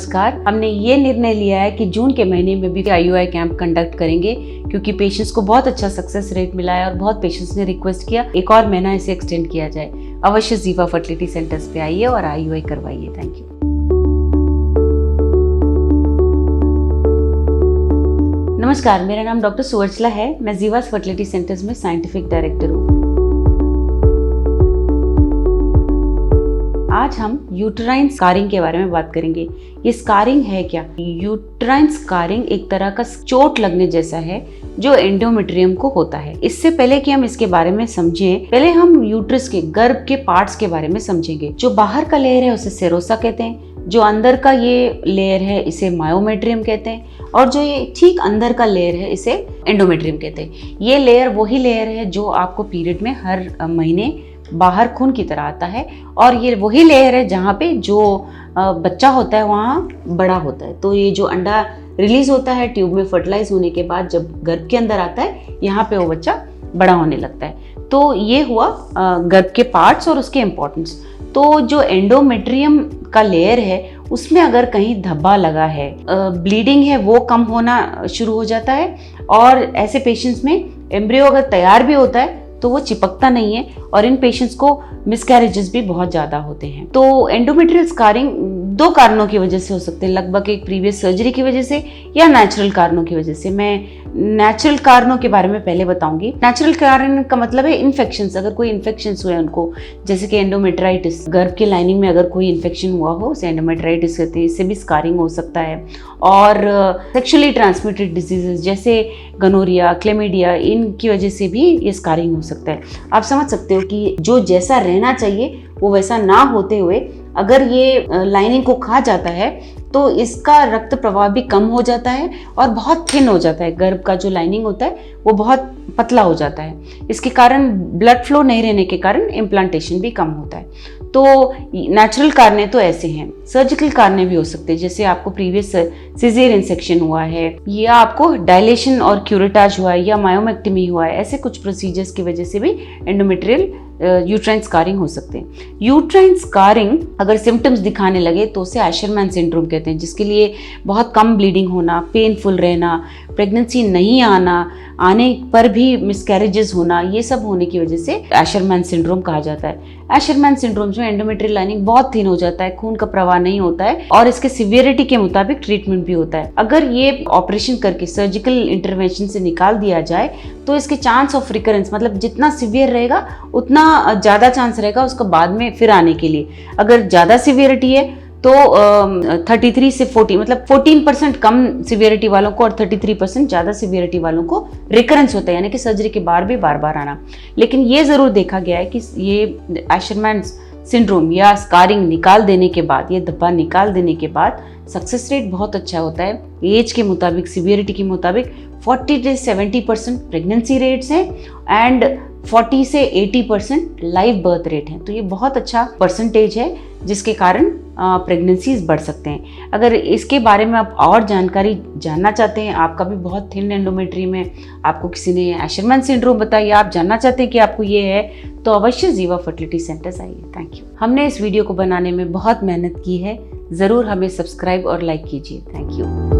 नमस्कार। हमने ये निर्णय लिया है कि जून के महीने में भी IUI कैंप कंडक्ट करेंगे क्योंकि पेशेंट्स को बहुत अच्छा सक्सेस रेट मिला है और बहुत पेशेंट्स ने रिक्वेस्ट किया एक और महीना इसे एक्सटेंड किया जाए। अवश्य जीवा फर्टिलिटी सेंटर्स पे आइए और IUI करवाइए। Thank you. नमस्कार, मेरा नाम डॉक्टर सुवर्चला है। मैं जीवा फर्टिलिटी सेंटर्स में साइंटिफिक डायरेक्टर हूँ। आज हम यूट्राइन स्कारिंग के बारे में बात करेंगे। ये स्कारिंग है क्या? यूट्राइन स्कारिंग एक तरह का चोट लगने जैसा है जो एंडोमेट्रियम को होता है। इससे पहले कि हम इसके बारे में समझें, पहले हम यूट्रस के गर्भ के पार्ट्स के बारे में समझेंगे। जो बाहर का लेयर है उसे सेरोसा कहते हैं, जो अंदर का ये लेयर है इसे मायोमेट्रियम कहते हैं, और जो ये ठीक अंदर का लेयर है इसे एंडोमेट्रियम कहते हैं। ये लेयर वही लेयर है जो आपको पीरियड में हर महीने बाहर खून की तरह आता है, और ये वही लेयर है जहाँ पे जो बच्चा होता है वहाँ बड़ा होता है। तो ये जो अंडा रिलीज होता है ट्यूब में फर्टिलाइज होने के बाद जब गर्भ के अंदर आता है, यहाँ पे वो बच्चा बड़ा होने लगता है। तो ये हुआ गर्भ के पार्ट्स और उसके इम्पोर्टेंस। तो जो एंडोमेट्रियम का लेयर है उसमें अगर कहीं धब्बा लगा है, ब्लीडिंग है, वो कम होना शुरू हो जाता है, और ऐसे पेशेंट्स में एम्ब्रियो अगर तैयार भी होता है तो वो चिपकता नहीं है, और इन पेशेंट्स को मिसकैरेजेस भी बहुत ज़्यादा होते हैं। तो एंडोमेट्रियल स्कारिंग दो कारणों की वजह से हो सकते हैं, लगभग एक प्रीवियस सर्जरी की वजह से या नेचुरल कारणों की वजह से। मैं नेचुरल कारणों के बारे में पहले बताऊंगी। नेचुरल कारण का मतलब है इन्फेक्शंस। अगर कोई इन्फेक्शंस हुए उनको, जैसे कि एंडोमेट्राइटिस, गर्भ के लाइनिंग में अगर कोई इन्फेक्शन हुआ हो उसे एंडोमेट्राइटिस कहते हैं, इससे भी स्कारिंग हो सकता है। और सेक्सुअली ट्रांसमिटेड डिजीजेस जैसे गनोरिया, क्लेमिडिया, इनकी वजह से भी ये स्कारिंग हो सकता है। आप समझ सकते हो कि जो जैसा रहना चाहिए वो वैसा ना होते हुए अगर ये लाइनिंग को खा जाता है तो इसका रक्त प्रवाह भी कम हो जाता है और बहुत थिन हो जाता है। गर्भ का जो लाइनिंग होता है वो बहुत पतला हो जाता है। इसके कारण ब्लड फ्लो नहीं रहने के कारण इम्प्लांटेशन भी कम होता है। तो नेचुरल कारण तो ऐसे हैं। सर्जिकल कारण भी हो सकते हैं, जैसे आपको प्रीवियस सिजेरियन सेक्शन हुआ है, या आपको डायलेशन और क्यूरेटाज हुआ है, या मायोमेक्टमी हुआ है। ऐसे कुछ प्रोसीजर्स की वजह से भी एंडोमेट्रियल यूट्राइन स्कारिंग हो सकते हैं। यूट्राइन स्कारिंग अगर सिम्टम्स दिखाने लगे तो उसे एशरमैन सिंड्रोम कहते हैं, जिसके लिए बहुत कम ब्लीडिंग होना, पेनफुल रहना, प्रेगनेंसी नहीं आने पर भी मिसकैरेजेस होना, ये सब होने की वजह से एशरमैन सिंड्रोम कहा जाता है। एशरमैन सिंड्रोम में एंडोमेट्रियल लाइनिंग बहुत थिन हो जाता है, खून का प्रवाह नहीं होता है, और इसके सिवियरिटी के मुताबिक ट्रीटमेंट भी होता है। अगर ये ऑपरेशन करके सर्जिकल इंटरवेंशन से निकाल दिया जाए तो इसके चांस ऑफ रिकरेंस, मतलब जितना सिवियर रहेगा उतना ज़्यादा चांस रहेगा उसका बाद में फिर आने के लिए। अगर ज़्यादा सिवियरिटी है तो 33 से 40, मतलब 14% कम सिवियरिटी वालों को और 33% ज़्यादा सिवियरिटी वालों को रिकरेंस होता है, यानी कि सर्जरी के बाद भी बार बार आना। लेकिन ये ज़रूर देखा गया है कि ये एशरमैन सिंड्रोम या स्कारिंग निकाल देने के बाद, ये धब्बा निकाल देने के बाद सक्सेस रेट बहुत अच्छा होता है। एज के मुताबिक, सिवियरिटी के मुताबिक 40 से 70% प्रेगनेंसी रेट्स हैं एंड 40 से 80% लाइव बर्थ रेट है। तो ये बहुत अच्छा परसेंटेज है जिसके कारण प्रेगनेंसीज बढ़ सकते हैं। अगर इसके बारे में आप और जानकारी जानना चाहते हैं, आपका भी बहुत थिन एंडोमेट्रियम है, आपको किसी ने एशरमैन सिंड्रोम बताया, आप जानना चाहते हैं कि आपको ये है, तो अवश्य जीवा फर्टिलिटी सेंटर्स आइए। Thank you. हमने इस वीडियो को बनाने में बहुत मेहनत की है, ज़रूर हमें सब्सक्राइब और लाइक कीजिए। Thank you.